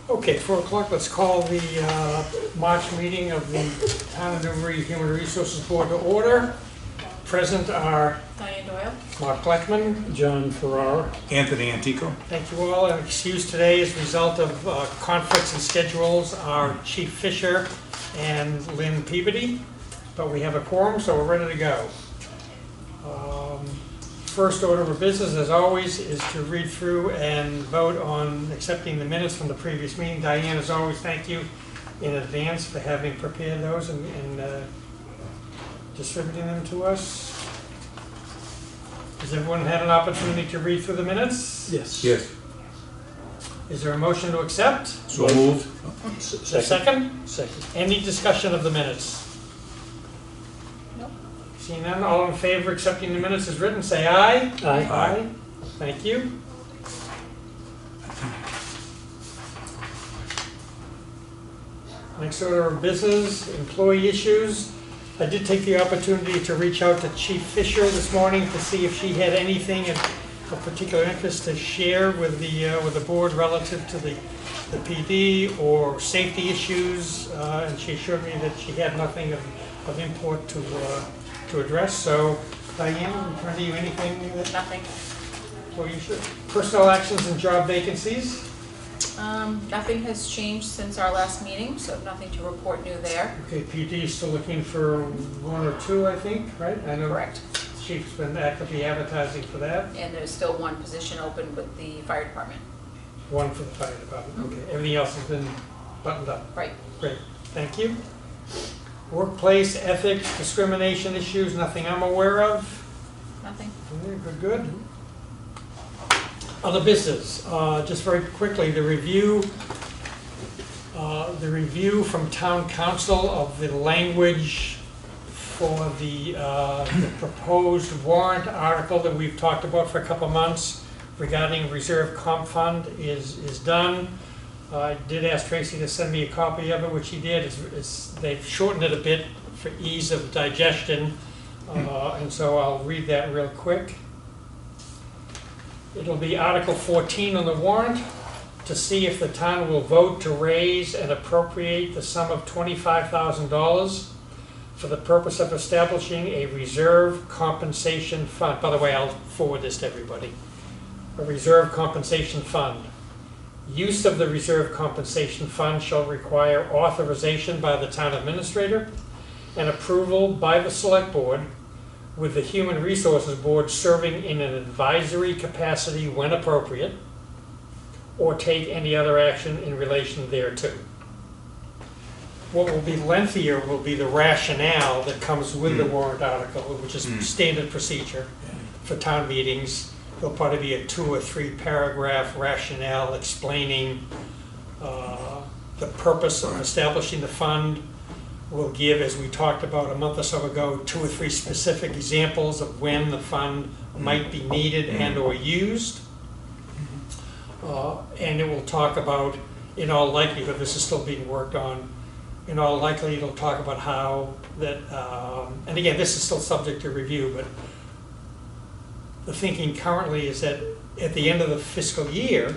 Okay, 4 o'clock, let's call the March meeting of the Town of Newbury Human Resources Board to order. Present are Diane Doyle. Mark Kleckman, John Ferrara. Anthony Antico. thank you all, and excused today as a result of conflicts and schedules are Chief Fisher and Lynn Peabody, but we have a quorum, so we're ready to go. First order of business, as always, is to read through and vote on accepting the minutes from the previous meeting. Diane, as always, thank you in advance for having prepared those and distributing them to us. Has everyone had an opportunity to read through the minutes? Yes. Yes. Is there a motion to accept? So moved. Is there a second? Second. Any discussion of the minutes? Nope. Seeing none, all in favor of accepting the minutes as written, say aye. Aye. Aye. Thank you. Next order of business, employee issues. I did take the opportunity to reach out to Chief Fisher this morning to see if she had anything of particular interest to share with the board relative to the PD or safety issues, and she assured me that she had nothing of import to address. So, Diane, in front of you, anything that Nothing. employee should? Personnel actions and job vacancies. Nothing has changed since our last meeting, so nothing to report new there. Okay, PD is still looking for one or two, I think, right? I know Correct. Chief's been actively advertising for that. And there's still one position open with the fire department. One for the fire department. Okay, everything else has been buttoned up. Right. Great, thank you. Workplace ethics, discrimination issues, nothing I'm aware of. Nothing. Good, good. Other business, just very quickly, the review from town council of the language for the proposed warrant article that we've talked about for a couple months regarding reserve comp fund is done. I did ask Tracy to send me a copy of it, which he did. They've shortened it a bit for ease of digestion, and so I'll read that real quick. It'll be Article 14 on the warrant to see if the town will vote to raise and appropriate the sum of $25,000 for the purpose of establishing a reserve compensation fund. By the way, I'll forward this to everybody. A reserve compensation fund. Use of the reserve compensation fund shall require authorization by the town administrator and approval by the select board, with the Human Resources Board serving in an advisory capacity when appropriate, or take any other action in relation thereto. What will be lengthier will be the rationale that comes with the warrant article, which is standard procedure for town meetings. There'll probably be a 2 or 3 paragraph rationale explaining the purpose of establishing the fund. We'll give, as we talked about a month or so ago, 2 or 3 specific examples of when the fund might be needed and or used. And it will talk about, in all likelihood, this is still being worked on, in all likelihood it'll talk about how that, and again, this is still subject to review, but the thinking currently is that at the end of the fiscal year,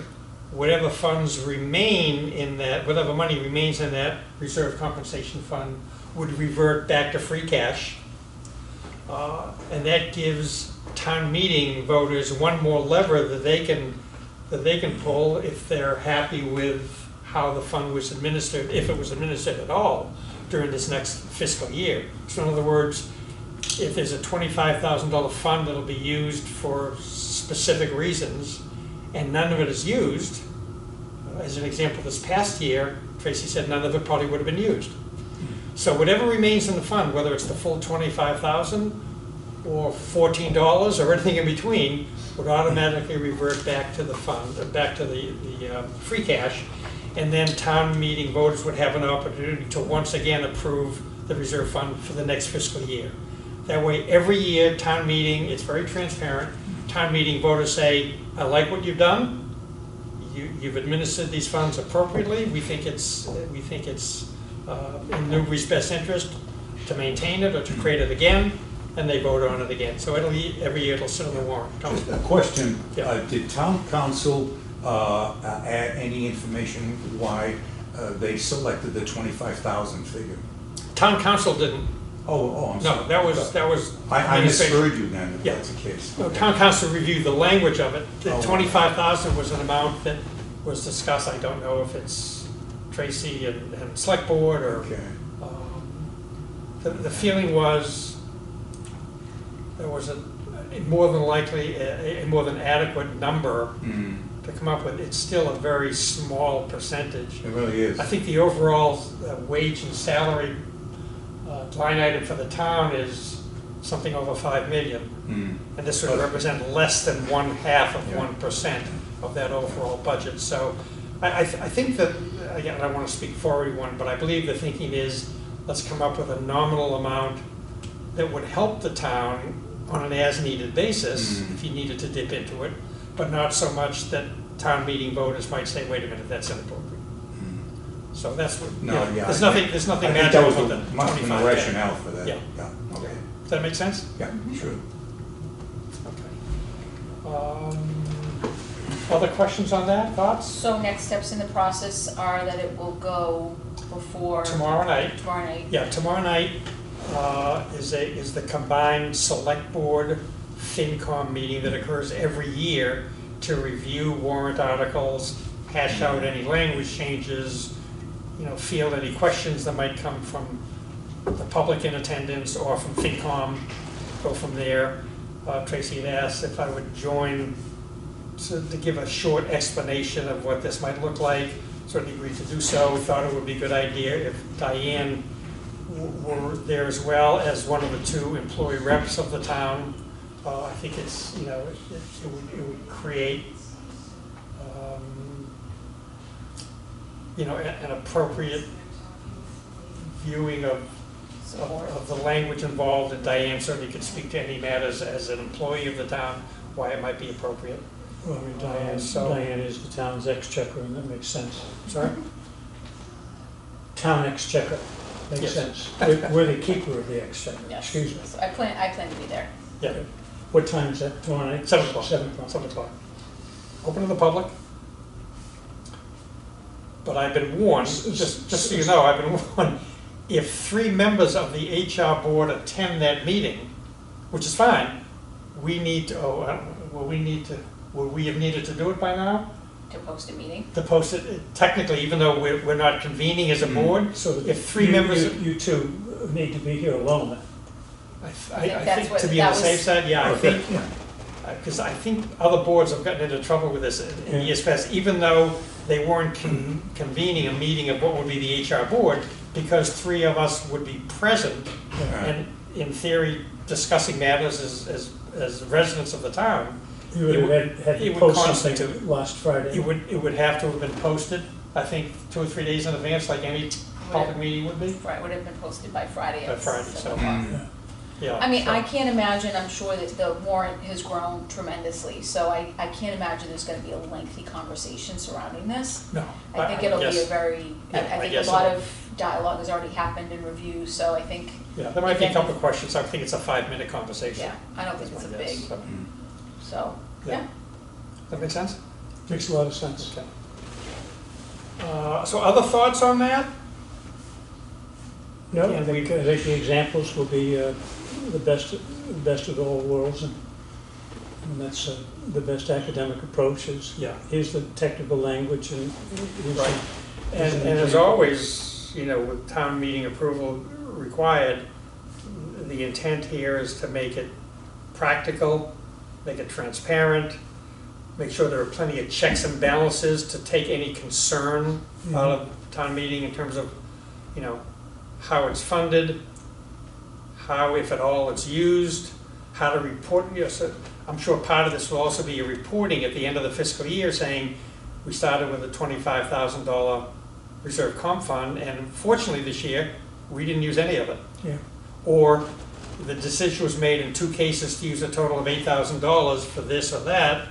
whatever funds remain in that, whatever money remains in that reserve compensation fund would revert back to free cash. And that gives town meeting voters one more lever that they can pull if they're happy with how the fund was administered, if it was administered at all during this next fiscal year. So in other words, if there's a $25,000 fund that'll be used for specific reasons and none of it is used, as an example, this past year, Tracy said none of it probably would have been used. So whatever remains in the fund, whether it's the full $25,000 or $14 or anything in between, would automatically revert back to the fund, back to the free cash, and then town meeting voters would have an opportunity to once again approve the reserve fund for the next fiscal year. That way, every year, town meeting, it's very transparent, town meeting voters say, I like what you've done, you've administered these funds appropriately, we think it's in Newbury's best interest to maintain it or to create it again, and they vote on it again. So every year it'll sit on the warrant. A question, Yeah. did town council any information why they selected the 25,000 figure? Town council didn't, Oh, I'm sorry. no, that was. I administration. misheard you then, if Yeah. that's the case. No, town council reviewed the language of it. The Oh. 25,000 was an amount that was discussed. I don't know if it's Tracy and select board or. Okay. The feeling was there was a more than likely a more than adequate number Mm, to come up with. It's still a very small percentage. it really is. I think the overall wage and salary line item for the town is something over 5 million. Mm. And this would represent less than 1/2 of Yeah. 1% of that overall budget. So I think that, again, I don't want to speak for everyone, but I believe the thinking is, let's come up with a nominal amount that would help the town on an as-needed basis, Mhm. if you needed to dip into it, but not so much that town meeting voters might say, wait a minute, that's inappropriate. Mm. So that's what, No, yeah. there's nothing magical I think that was about the, the must have been the 25K. rationale for that. Yeah. Okay. Does that make sense? Yeah, sure. Okay. Other questions on that, thoughts? So next steps in the process are that it will go before. Tomorrow night, Tomorrow night. yeah, tomorrow night is the combined select board FinCom meeting that occurs every year to review warrant articles, hash out any language changes, field any questions that might come from the public in attendance or from FinCom, go from there. Tracy had asked if I would join to give a short explanation of what this might look like. Certainly agreed to do so. We thought it would be a good idea if Diane were there as well as one of the two employee reps of the town. I think it's, it would create, an appropriate viewing of the language involved, and Diane certainly could speak to any matters as an employee of the town, why it might be appropriate. Well, I mean, Diane is the town's exchequer, and that makes sense. Sorry? Town exchequer, makes Yes. sense. We're the keeper of the exchequer, Yes. excuse me. So I plan to be there. Yeah, What time is that, tomorrow night? 7 o'clock. 7 o'clock. 7 o'clock. Open to the public. But I've been warned, just so you know, I've been warned, if 3 members of the HR board attend that meeting, which is fine, we need to, would we have needed to do it by now? To post a meeting. To post it, technically, even though we're not convening as a board, So if 3 members. You two need to be here alone. I think that's think what- to be on the that safe was- side, yeah, I Okay. think, because I think other boards have gotten into trouble with this in Yeah. years past, even though they weren't convening a meeting of what would be the HR board, because 3 of us would be present, Yeah. and in theory, discussing matters as residents of the town, You would have had it to would post constitute- something last Friday. it would have to have been posted, I think, 2 or 3 days in advance, like any public meeting would be. Right, would have been posted by Friday By at Friday, 7 so- o'clock. Mm. Yeah. I mean, so- I can't imagine, I'm sure that the warrant has grown tremendously, so I can't imagine there's gonna be a lengthy conversation surrounding this. No. I think it'll be a guess- very, Yeah, I I think guess a lot it'll- of dialogue has already happened in review, so I think, Yeah, there might be a Again- couple of questions, I think it's a 5-minute conversation. yeah, I don't think it's a That's my guess, big, so. Mm. so, Yeah. yeah. That make sense? Makes a lot of sense. Okay. So other thoughts on that? No, Yeah, I think the examples will be the best of all worlds, and that's the best academic approach is, Yeah. here's the technical language, and here's the- Right. here's And an as example. always, with town meeting approval required, the intent here is to make it practical, make it transparent, make sure there are plenty of checks and balances to take any concern out of town meeting in terms of, how it's funded, how, if at all, it's used, how to report. So I'm sure part of this will also be a reporting at the end of the fiscal year saying, we started with a $25,000 reserve comp fund, and unfortunately this year, we didn't use any of it. Yeah. Or the decision was made in 2 cases to use a total of $8,000 for this or that.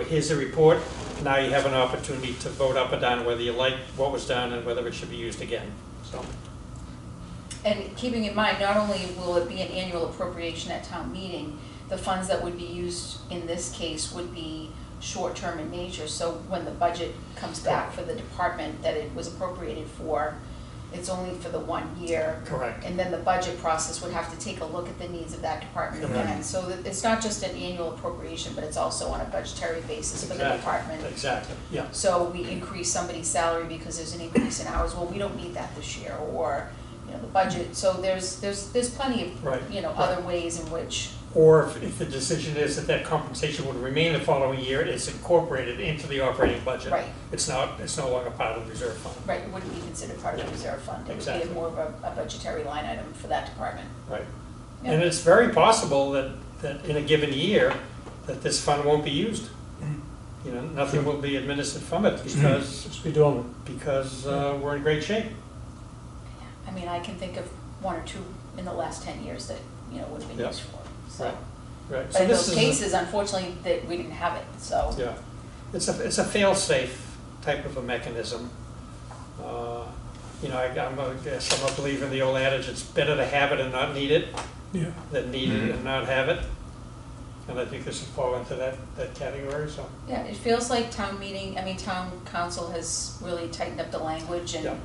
Here's the report, now you have an opportunity to vote up or down whether you like what was done and whether it should be used again, so. And keeping in mind, not only will it be an annual appropriation at town meeting, the funds that would be used in this case would be short-term in nature, so when the budget comes back for the department that it was appropriated for, it's only for the 1 year. Correct. And then the budget process would have to take a look at the needs of that department Correct. again. So that it's not just an annual appropriation, but it's also on a budgetary basis for the department. Exactly, yeah. So we increase somebody's salary because there's an increase in hours, well, we don't need that this year, or, you know, the budget, so there's plenty of, Right, you know, right. other ways in which, Or if the decision is that that compensation would remain the following year, it's incorporated into the operating budget. right, It's no longer part of the reserve fund. right, it wouldn't be considered part of the Yeah. reserve fund. It would Exactly. be more of a budgetary line item for that department. Right. Yeah. And it's very possible that in a given year, that this fund won't be used. You know, nothing will be administered from it because, Just be dormant. we're in great shape. I mean, I can think of 1 or 2 in the last 10 years that, you know, would have been Yeah. used for, so. Right. Right. But So in this those is cases, unfortunately, that we didn't have it, so. Yeah, it's a fail-safe type of a mechanism. You know, I guess I'm a believer in the old adage, it's better to have it and not need it Yeah. than need it and not have it. And I think this would fall into that category, so. Yeah, it feels like town council has really tightened up the language Yeah. and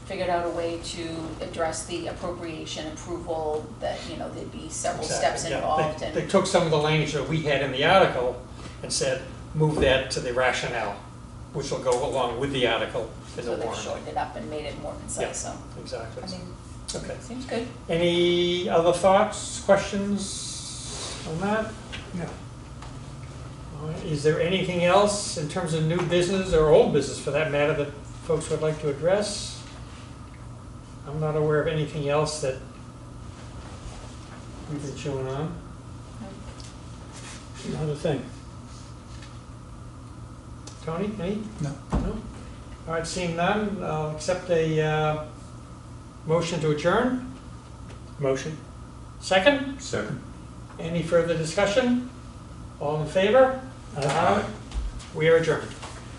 figured out a way to address the appropriation approval, that, you know, there'd be several steps Exactly, yeah. involved, They and, took some of the language that we had in the article and said, move that to the rationale, which will go along with the article in the so they've warrant. shortened it up and made it more Yeah, concise, so, exactly. I mean, Okay. seems good. Any other thoughts, questions on that? No. All right, is there anything else in terms of new business or old business for that matter that folks would like to address? I'm not aware of anything else that we've been chewing on. Not a thing. Tony, any? No. No? All right, seeing none, I'll accept a motion to adjourn. Motion? Second? Second? Any further discussion? All in favor? Aye. We are adjourned.